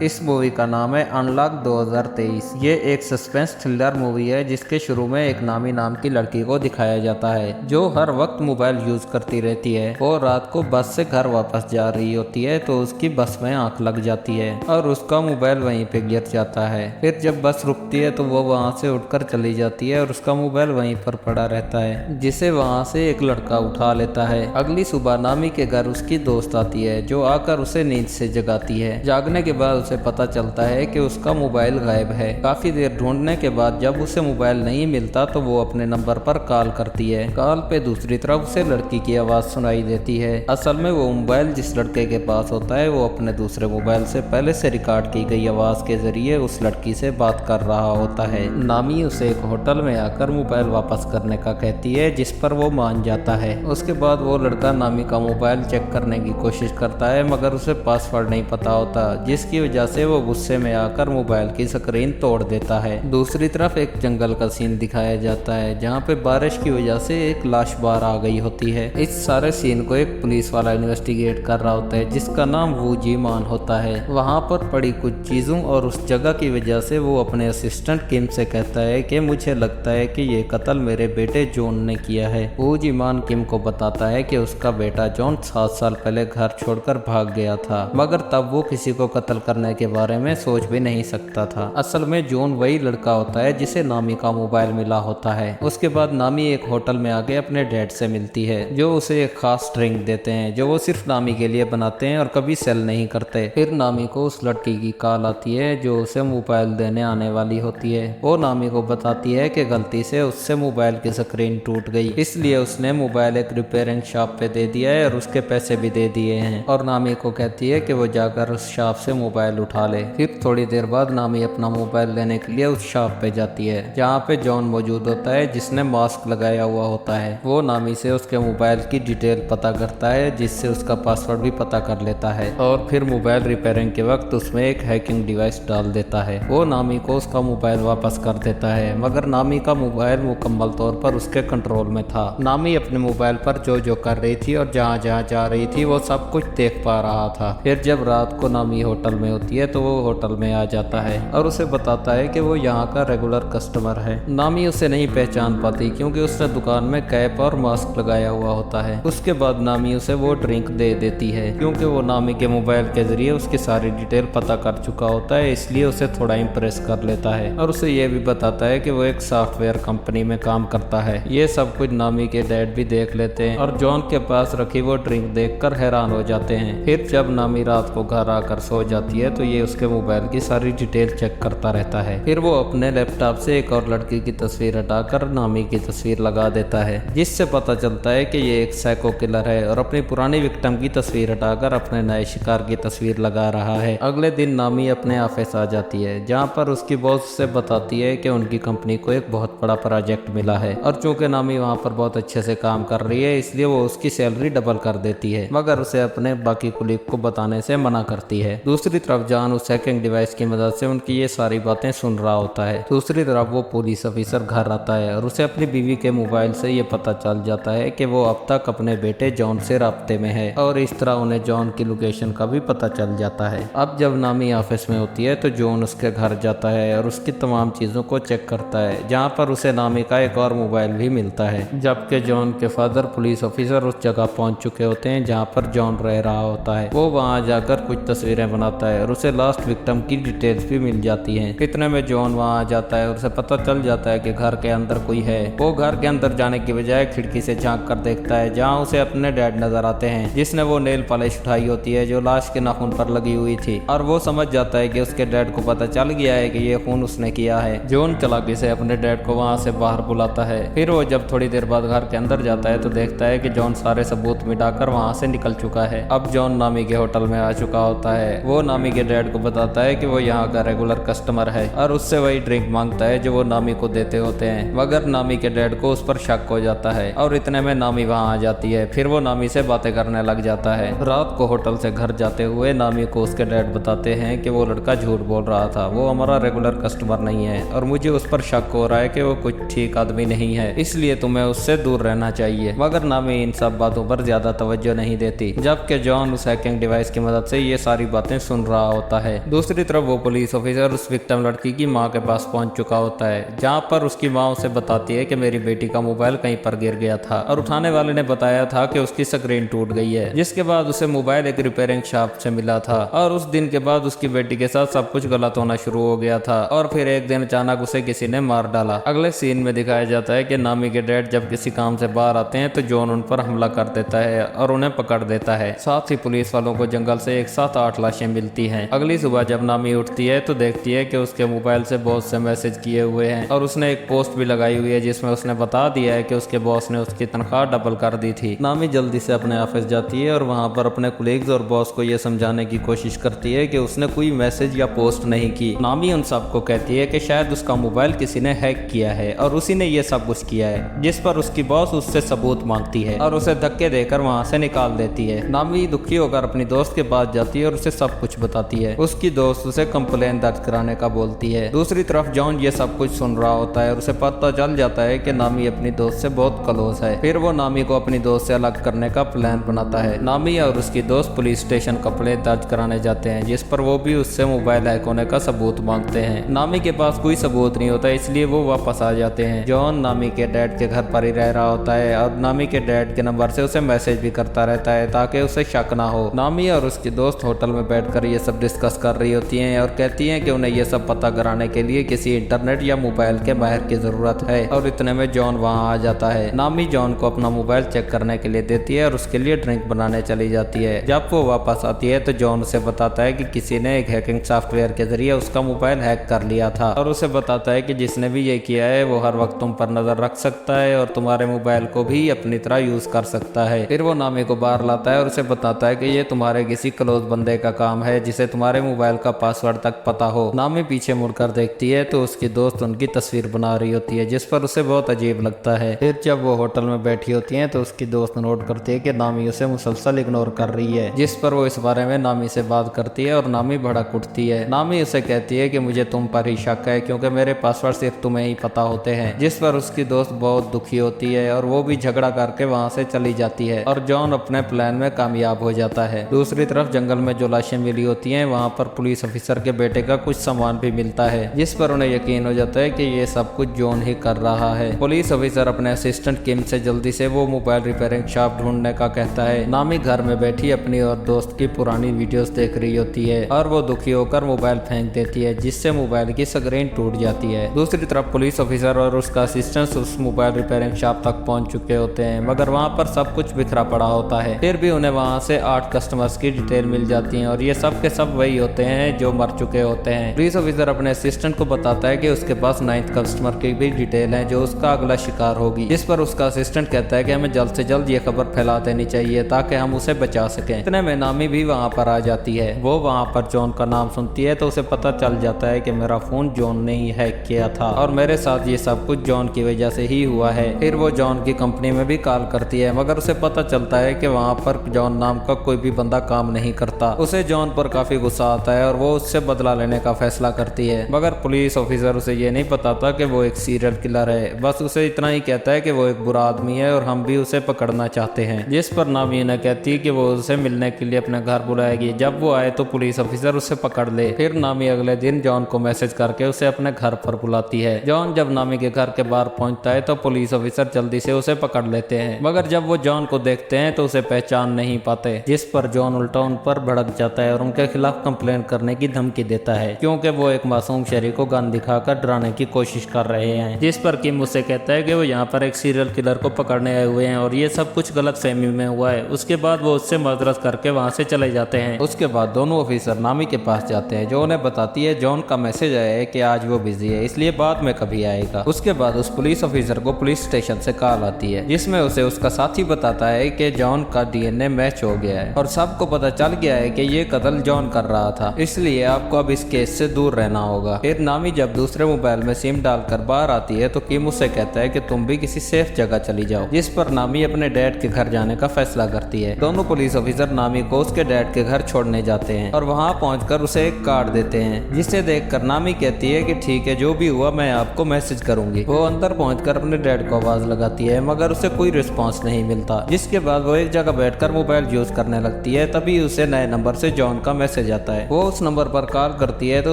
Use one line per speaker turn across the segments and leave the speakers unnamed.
इस मूवी का नाम है अनलॉक 2023। ये एक सस्पेंस थ्रिलर मूवी है जिसके शुरू में एक नामी नाम की लड़की को दिखाया जाता है जो हर वक्त मोबाइल यूज करती रहती है। वो रात को बस से घर वापस जा रही होती है तो उसकी बस में आंख लग जाती है और उसका मोबाइल वहीं पे गिर जाता है। फिर जब बस रुकती है तो वो वहाँ से उठकर चली जाती है और उसका मोबाइल वहीं पर पड़ा रहता है जिसे वहाँ से एक लड़का उठा लेता है। अगली सुबह नामी के घर उसकी दोस्त आती है जो आकर उसे नींद से जगाती है। जागने के बाद उसे पता चलता है कि उसका मोबाइल गायब है। काफी देर ढूंढने के बाद जब उसे मोबाइल नहीं मिलता तो वो अपने नंबर पर कॉल करती है। कॉल पे दूसरी तरफ उसे लड़की की आवाज सुनाई देती है। असल में वो मोबाइल जिस लड़के के पास होता है वो अपने दूसरे मोबाइल से पहले से रिकॉर्ड की गई आवाज के जरिए उस लड़की से बात कर रहा होता है। नामी उसे एक होटल में आकर मोबाइल वापस करने का कहती है जिस पर वो मान जाता है। उसके बाद वो लड़का नामी का मोबाइल चेक करने की कोशिश करता है मगर उसे पासवर्ड नहीं पता होता जिसकी वजह से वो गुस्से में आकर मोबाइल की स्क्रीन तोड़ देता है। दूसरी तरफ एक जंगल का सीन दिखाया जाता है जहाँ पे बारिश की वजह से एक लाश बाहर आ गई होती है। इस सारे सीन को एक पुलिस वाला इन्वेस्टिगेट कर रहा होता है जिसका नाम वू जी मान होता है। वहाँ पर पड़ी कुछ चीजों और उस जगह की वजह से वो अपने असिस्टेंट किम से कहता है कि मुझे लगता है कि ये कत्ल मेरे बेटे जॉन ने किया है। वू जी मान किम को बताता है कि उसका बेटा जॉन 7 साल पहले घर छोड़कर भाग गया था मगर तब वो किसी को कत्ल करने के बारे में सोच भी नहीं सकता था। असल में जॉन वही लड़का होता है जिसे नामी का मोबाइल मिला होता है। उसके बाद नामी एक होटल में आके अपने डैड से मिलती है जो उसे एक खास ड्रिंक देते हैं जो वो सिर्फ नामी के लिए बनाते हैं और कभी सेल नहीं करते। फिर नामी को उस लड़की की कॉल आती है जो उसे मोबाइल देने आने वाली होती है। वो नामी को बताती है कि गलती से उससे मोबाइल की स्क्रीन टूट गई इसलिए उसने मोबाइल एक रिपेयरिंग शॉप पे दे दिया है और उसके पैसे भी दे दिए हैं और नामी को कहती है कि वो जाकर उस शॉप से मोबाइल उठा ले। फिर थोड़ी देर बाद नामी अपना मोबाइल लेने के लिए उस शॉप पे जाती है जहाँ पे जॉन मौजूद होता है जिसने मास्क लगाया हुआ होता है। वो नामी से उसके मोबाइल की डिटेल पता करता है जिससे उसका पासवर्ड भी पता कर लेता है और फिर मोबाइल रिपेयरिंग के वक्त उसमें एक हैकिंग डिवाइस डाल देता है। वो नामी को उसका मोबाइल वापस कर देता है मगर नामी का मोबाइल मुकम्मल तौर पर उसके कंट्रोल में था। नामी अपने मोबाइल पर जो जो कर रही थी और जहाँ जहाँ जा रही थी वो सब कुछ देख पा रहा था। फिर जब रात को नामी होटल में होती है तो वो होटल में आ जाता है और उसे बताता है कि वो यहाँ का रेगुलर कस्टमर है। नामी उसे नहीं पहचान पाती क्योंकि उसने दुकान में कैप और मास्क लगाया हुआ होता है। उसके बाद नामी उसे वो ड्रिंक दे देती है क्योंकि वो नामी के मोबाइल के जरिए उसकी सारी डिटेल पता कर चुका होता है इसलिए उसे थोड़ा इम्प्रेस कर लेता है और उसे ये भी बताता है कि वो एक सॉफ्टवेयर कंपनी में काम करता है। ये सब कुछ नामी के डैड भी देख लेते हैं और जॉन के पास रखी वो ड्रिंक देखकर हैरान हो जाते हैं। फिर जब नामी रात को घर आकर सो जाती है तो ये उसके मोबाइल की सारी डिटेल चेक करता रहता है। फिर वो अपने लैपटॉप से एक और लड़की की तस्वीर हटाकर नामी की तस्वीर लगा देता है जिससे पता चलता है कि ये एक साइको किलर है और अपनी पुरानी विक्टिम की तस्वीर हटाकर अपने नए शिकार की तस्वीर लगा रहा है। अगले दिन नामी अपने ऑफिस आ जाती है जहाँ पर उसकी बॉस उसे बताती है कि उनकी कंपनी को एक बहुत बड़ा प्रोजेक्ट मिला है और चूंकि नामी वहाँ पर बहुत अच्छे से काम कर रही है इसलिए वो उसकी सैलरी डबल कर देती है मगर उसे अपने बाकी कुलीग को बताने से मना करती है। दूसरी तरफ जॉन उस हैकिंग डिवाइस की मदद से उनकी ये सारी बातें सुन रहा होता है। दूसरी तरफ वो पुलिस ऑफिसर घर आता है और उसे अपनी बीवी के मोबाइल से ये पता चल जाता है कि वो अब तक अपने बेटे जॉन से राब्ते में है और इस तरह उन्हें जॉन की लोकेशन का भी पता चल जाता है। अब जब नामी ऑफिस में होती है तो जॉन उसके घर जाता है और उसकी तमाम चीजों को चेक करता है जहाँ पर उसे नामी का एक और मोबाइल भी मिलता है। जबकि जॉन के फादर पुलिस ऑफिसर उस जगह पहुंच चुके होते हैं जहाँ पर जॉन रह रहा होता है। वो वहाँ जाकर कुछ तस्वीरें बनाता है और उसे लास्ट विक्टिम की डिटेल्स भी मिल जाती हैं। इतने में जॉन वहाँ आ जाता है और उसे पता चल जाता है कि घर के अंदर कोई है। वो घर के अंदर जाने की बजाय खिड़की से झांक कर देखता है जहाँ उसे अपने डैड नजर आते हैं जिसने वो नेल पॉलिश उठाई होती है जो लाश के नाखून पर लगी हुई थी और वो समझ जाता है कि उसके डैड को पता चल गया है कि ये खून उसने किया है। जॉन चालाकी से अपने डैड को वहाँ से बाहर बुलाता है। फिर वो जब थोड़ी देर बाद घर के अंदर जाता है तो देखता है कि जॉन सारे सबूत मिटाकर वहाँ से निकल चुका है। अब जॉन नामी के होटल में आ चुका होता है। वो नामी के डैड को बताता है कि वो यहाँ का रेगुलर कस्टमर है और उससे वही ड्रिंक मांगता है जो वो नामी को देते होते हैं मगर नामी के डैड को उस पर शक हो जाता है और इतने में नामी वहाँ आ जाती है। फिर वो नामी से बातें करने लग जाता है। रात को होटल से घर जाते हुए नामी को उसके डैड बताते हैं कि वो लड़का झूठ बोल रहा था, वो हमारा रेगुलर कस्टमर नहीं है और मुझे उस पर शक हो रहा है कि वो कुछ ठीक आदमी नहीं है इसलिए तुम्हें उससे दूर रहना चाहिए। मगर नामी इन सब बातों पर ज्यादा तवज्जो नहीं देती जबकि जॉन उस हैकिंग डिवाइस की मदद से ये सारी बातें सुन रहा रहा होता है। दूसरी तरफ वो पुलिस ऑफिसर उस विक्टिम लड़की की माँ के पास पहुंच चुका होता है, जहाँ पर उसकी माँ उसे बताती है कि मेरी बेटी का मोबाइल कहीं पर गिर गया था और उठाने वाले ने बताया था कि उसकी स्क्रीन टूट गई है, जिसके बाद उसे मोबाइल एक रिपेयरिंग शॉप से मिला था और उस दिन के बाद उसकी बेटी के साथ सब कुछ गलत होना शुरू हो गया था और फिर एक दिन अचानक उसे किसी ने मार डाला। अगले सीन में दिखाया जाता है कि नामी के डैड जब किसी काम से बाहर आते हैं तो जॉन उन पर हमला कर देता है और उन्हें पकड़ देता है। साथ ही पुलिस वालों को जंगल से एक साथ 8 लाशें मिलती हैं। अगली सुबह जब नामी उठती है तो देखती है कि उसके मोबाइल से बहुत से मैसेज किए हुए हैं और उसने एक पोस्ट भी लगाई हुई है जिसमें उसने बता दिया है कि उसके बॉस ने उसकी तनख्वाह डबल कर दी थी। नामी जल्दी से अपने ऑफिस जाती है और वहां पर अपने कोलीग्स और बॉस को यह समझाने की कोशिश करती है कि उसने कोई मैसेज या पोस्ट नहीं की। नामी उन सबको कहती है कि शायद उसका मोबाइल किसी ने हैक किया है और उसी ने ये सब कुछ किया है, जिस पर उसकी बॉस उससे सबूत मांगती है और उसे धक्के देकर वहां से निकाल देती है। नामी दुखी होकर अपनी दोस्त के पास जाती है और उसे सब कुछ बताती है। उसकी दोस्त उसे कंप्लेन दर्ज कराने का बोलती है। दूसरी तरफ जॉन ये सब कुछ सुन रहा होता है और उसे पता चल जाता है कि नामी अपनी दोस्त से बहुत क्लोज है। फिर वो नामी को अपनी दोस्त से अलग करने का प्लान बनाता है। नामी और उसकी दोस्त पुलिस स्टेशन कंप्लेन दर्ज कराने जाते हैं, जिस पर वो भी उससे मोबाइल हैक होने का सबूत मांगते हैं। नामी के पास कोई सबूत नहीं होता, इसलिए वो वापस आ जाते हैं। जॉन नामी के डैड के घर पर ही रह रहा होता है और नामी के डैड के नंबर से उसे मैसेज भी करता रहता है ताकि उसे शक ना हो। नामी और उसकी दोस्त होटल में बैठकर ये सब डिस्कस कर रही होती हैं और कहती हैं कि उन्हें ये सब पता कराने के लिए किसी इंटरनेट या मोबाइल के माहिर की जरूरत है और इतने में जॉन वहाँ आ जाता है। नामी जॉन को अपना मोबाइल चेक करने के लिए देती है और उसके लिए ड्रिंक बनाने चली जाती है। जब वो वापस आती है तो जॉन उसे बताता है कि किसी ने एक हैकिंग सॉफ्टवेयर के जरिए उसका मोबाइल हैक कर लिया था और उसे बताता है कि जिसने भी ये किया है वो हर वक्त तुम पर नजर रख सकता है और तुम्हारे मोबाइल को भी अपनी तरह यूज कर सकता है। फिर वो नामी को बाहर लाता है और उसे बताता है कि ये तुम्हारे किसी क्लोज बंदे का काम है जिसे तुम्हारे मोबाइल का पासवर्ड तक पता हो। नामी पीछे मुड़कर देखती है तो उसकी दोस्त उनकी तस्वीर बना रही होती है, जिस पर उसे बहुत अजीब लगता है। फिर जब वो होटल में बैठी होती है तो उसकी दोस्त नोट करती है कि नामी उसे मुसलसल इग्नोर कर रही है, जिस पर वो इस बारे में नामी से बात करती है और नामी भड़क उठती है। नामी उसे कहती है कि मुझे तुम पर ही शक है क्योंकि मेरे पासवर्ड सिर्फ तुम्हें ही पता होते हैं, जिस पर उसकी दोस्त बहुत दुखी होती है और वो भी झगड़ा करके वहाँ से चली जाती है और जॉन अपने प्लान में कामयाब हो जाता है। दूसरी तरफ जंगल में जो लाशें मिली होती हैं वहाँ पर पुलिस ऑफिसर के बेटे का कुछ सामान भी मिलता है, जिस पर उन्हें यकीन हो जाता है कि ये सब कुछ जॉन ही कर रहा है। पुलिस ऑफिसर अपने असिस्टेंट किम से जल्दी से वो मोबाइल रिपेयरिंग शॉप ढूंढने का कहता है। नामी घर में बैठी अपनी और दोस्त की पुरानी वीडियोस देख रही होती है और वो दुखी होकर मोबाइल फेंक देती है, जिससे मोबाइल की स्क्रीन टूट जाती है। दूसरी तरफ पुलिस ऑफिसर और उसका असिस्टेंट उस मोबाइल रिपेयरिंग शॉप तक पहुंच चुके होते हैं, मगर वहां पर सब कुछ बिखरा पड़ा होता है। फिर भी उन्हें वहां से 8 कस्टमर्स की डिटेल मिल जाती है और ये सब के सब वही होते हैं जो मर चुके होते हैं। पुलिस ऑफिसर अपने असिस्टेंट को बताता है कि उसके पास 9th कस्टमर की भी डिटेल है जो उसका अगला शिकार होगी, जिस पर उसका असिस्टेंट कहता है कि हमें जल्द से जल्द ये खबर फैला देनी चाहिए ताकि हम उसे बचा सकें। इतने में नामी भी वहां पर आ जाती है। वो वहां पर जॉन का नाम सुनती है तो उसे पता चल जाता है कि मेरा फोन जॉन ने ही हैक किया था और मेरे साथ ये सब कुछ जॉन की वजह से ही हुआ है। फिर वो जॉन की कंपनी में भी कॉल करती है, मगर उसे पता चलता है कि वहाँ पर जॉन नाम का कोई भी बंदा काम नहीं करता। उसे जॉन पर काफी गुस्सा आता है और वो उससे बदला लेने का फैसला करती है, मगर पुलिस ऑफिसर उसे ये नहीं बताता कि वो एक सीरियल किलर है। बस उसे इतना ही कहता है कि वो एक बुरा आदमी है और हम भी उसे पकड़ना चाहते हैं, जिस पर नामी ने कहती है कि वो उसे मिलने के लिए अपने घर बुलाएगी। जब वो आए तो पुलिस ऑफिसर उसे पकड़ ले। फिर नामी अगले दिन जॉन को मैसेज करके उसे अपने घर पर बुलाती है। जॉन जब नामी के घर के बाहर पहुंचता है तो पुलिस ऑफिसर जल्दी से उसे पकड़ लेते हैं, मगर जब वो जॉन को देखते हैं तो उसे पहचान नहीं पाते, जिस पर जॉन उल्टा उन पर भड़क जाता है और उनके खिलाफ कंप्लेन करने की धमकी देता है क्योंकि वो एक मासूम शहरी को गन दिखाकर डराने की कोशिश कर रहे हैं। जिस पर किम उसे कहता है कि वो यहाँ पर एक सीरियल किलर को पकड़ने आए हुए हैं और ये सब कुछ गलत फहमी में हुआ है। उसके बाद वो उससे मदद करके वहाँ से चले जाते हैं। उसके बाद दोनों ऑफिसर नामी के पास जाते हैं जो उन्हें बताती है जॉन का मैसेज आया है कि आज वो बिजी है इसलिए बाद में कभी आएगा। उसके बाद उस पुलिस ऑफिसर को पुलिस स्टेशन से कॉल आती है जिसमें उसे उसका साथी बताता है कि जॉन का डीएनए मैच हो गया है और सबको पता चल गया है कि ये कत्ल जॉन कर रहा था, इसलिए आपको अब इस केस से दूर रहना होगा। फिर नामी जब दूसरे मोबाइल में सिम डालकर बाहर आती है तो किम उससे कहता है कि तुम भी किसी सेफ जगह चली जाओ, जिस पर नामी अपने डैड के घर जाने का फैसला करती है। दोनों पुलिस ऑफिसर नामी को उसके डैड के घर छोड़ने जाते हैं और वहाँ पहुंचकर उसे एक कार्ड देते हैं, जिसे देखकर नामी कहती है कि ठीक है जो भी हुआ मैं आपको मैसेज करूंगी। वो अंदर पहुंचकर अपने डैड को आवाज लगाती है मगर उसे कोई रिस्पॉन्स नहीं मिलता, जिसके बाद वो एक जगह बैठकर मोबाइल यूज करने लगती है। तभी उसे नए नंबर से जॉन का मैसेज मैसेज आता है। वो उस नंबर पर कॉल करती है तो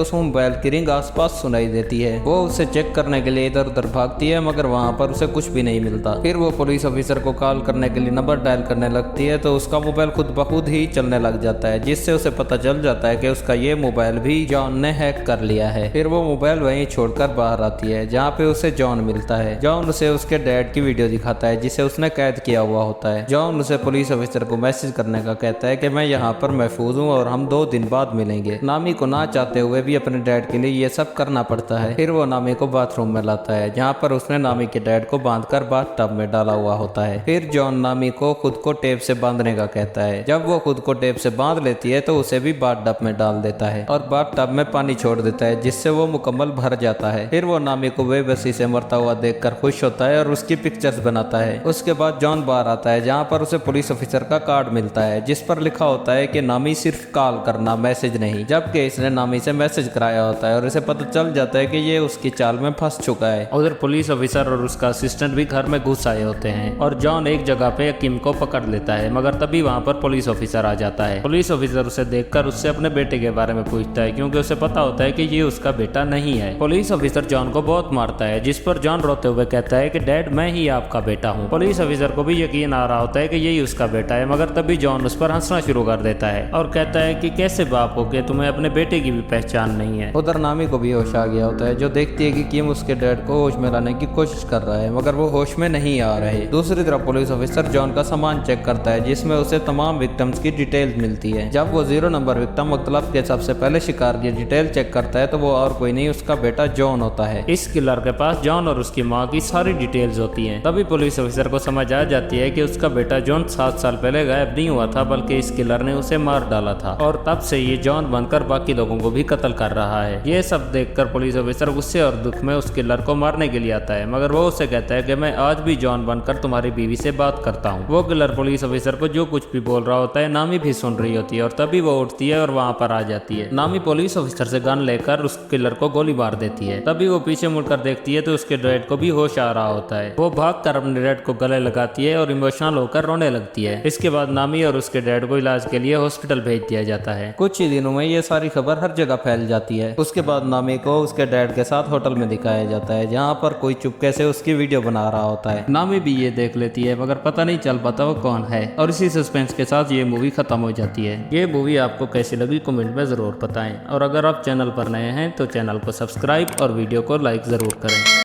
उस मोबाइल की रिंग आसपास सुनाई देती है। वो उसे चेक करने के लिए इधर उधर भागती है मगर वहाँ पर उसे कुछ भी नहीं मिलता। फिर वो पुलिस ऑफिसर को कॉल करने के लिए नंबर डायल करने लगती है तो उसका मोबाइल खुद ब खुद ही चलने लग जाता है, जिससे उसे पता चल जाता है कि उसका ये मोबाइल भी जॉन ने हैक कर लिया है। फिर वो मोबाइल वहीं छोड़कर बाहर आती है जहाँ पे उसे जॉन मिलता है। जॉन उसे उसके डैड की वीडियो दिखाता है जिसे उसने कैद किया हुआ होता है। जॉन उसे पुलिस ऑफिसर को मैसेज करने का कहता है कि मैं यहाँ पर महफूज हूँ और हम 2 दिन बाद मिलेंगे। नामी को ना चाहते हुए भी अपने डैड के लिए ये सब करना पड़ता है। फिर वो नामी को बाथरूम में लाता है जहाँ पर उसने नामी के डैड को बांधकर बाथ टब में डाला हुआ होता है। फिर जॉन नामी को खुद को टेप से बांधने का कहता है। जब वो खुद को टेप से बांध लेती है तो उसे भी बाथ टब में डाल देता है और बाथ टब में पानी छोड़ देता है जिससे वो मुकम्मल भर जाता है। फिर वो नामी को बेबसी से मरता हुआ देखकर खुश होता है और उसकी पिक्चर्स बनाता है। उसके बाद जॉन बाहर आता है जहाँ पर उसे पुलिस ऑफिसर का कार्ड मिलता है जिस पर लिखा होता है कि नामी सिर्फ कॉल करना, मैसेज नहीं, जबकि इसने नामी से मैसेज कराया होता है और इसे पता चल जाता है कि ये उसकी चाल में फंस चुका है। उधर पुलिस ऑफिसर और उसका असिस्टेंट भी घर में घुस आए होते हैं और जॉन एक जगह पे किम को पकड़ लेता है मगर तभी वहाँ पर पुलिस ऑफिसर आ जाता है। पुलिस ऑफिसर उसे देखकर उससे अपने बेटे के बारे में पूछता है क्योंकि उसे पता होता है कि ये उसका बेटा नहीं है। पुलिस ऑफिसर जॉन को बहुत मारता है जिस पर जॉन रोते हुए कहता है कि डैड मैं ही आपका बेटा हूँ। पुलिस ऑफिसर को भी यकीन आ रहा होता है कि यही उसका बेटा है मगर तभी जॉन उस पर हंसना शुरू कर देता है और कहता है कि कैसे बाप हो के तुम्हें अपने बेटे की भी पहचान नहीं है। उधर नामी को भी होश आ गया होता है जो देखती है कि किम उसके डैड को होश में लाने की कोशिश कर रहा है मगर वो होश में नहीं आ रहे। दूसरी तरफ पुलिस ऑफिसर जॉन का सामान चेक करता है जिसमें उसे तमाम विक्टिम्स की डिटेल मिलती है। जब वो 0 नंबर विक्टिम मुख्तलिफ के सबसे पहले शिकार की डिटेल चेक करता है तो वो और कोई नहीं उसका बेटा जॉन होता है। इस किलर के पास जॉन और उसकी माँ की सारी डिटेल्स होती हैं। तभी पुलिस ऑफिसर को समझ आ जाती है कि उसका बेटा जॉन 7 साल पहले गायब नहीं हुआ था बल्कि इस किलर ने उसे मार डाला था और तब से ये जॉन बनकर बाकी लोगों को भी कत्ल कर रहा है। ये सब देखकर पुलिस ऑफिसर गुस्से और दुख में उस किलर को मारने के लिए आता है मगर वो उसे कहता है कि मैं आज भी जॉन बनकर तुम्हारी बीवी से बात करता हूँ। वो किलर पुलिस ऑफिसर को जो कुछ भी बोल रहा होता है नामी भी सुन रही होती है और तभी वो उठती है और वहाँ पर आ जाती है। नामी पुलिस ऑफिसर से गन लेकर उस किलर को गोली मार देती है। तभी वो पीछे मुड़कर देखती है तो उसके डैड को भी होश आ रहा होता है। वो भागकर अपने डैड को गले लगाती है और इमोशनल होकर रोने लगती है। इसके बाद नामी और उसके डैड को इलाज के लिए हॉस्पिटल भेज दिया जाता है। कुछ ही दिनों में ये सारी खबर हर जगह फैल जाती है। उसके बाद नामी को उसके डैड के साथ होटल में दिखाया जाता है जहाँ पर कोई चुपके से उसकी वीडियो बना रहा होता है। नामी भी ये देख लेती है मगर पता नहीं चल पाता वो कौन है और इसी सस्पेंस के साथ ये मूवी खत्म हो जाती है। ये मूवी आपको कैसी लगी कमेंट में जरूर बताएं और अगर आप चैनल पर नए हैं तो चैनल को सब्सक्राइब और वीडियो को लाइक जरूर करें।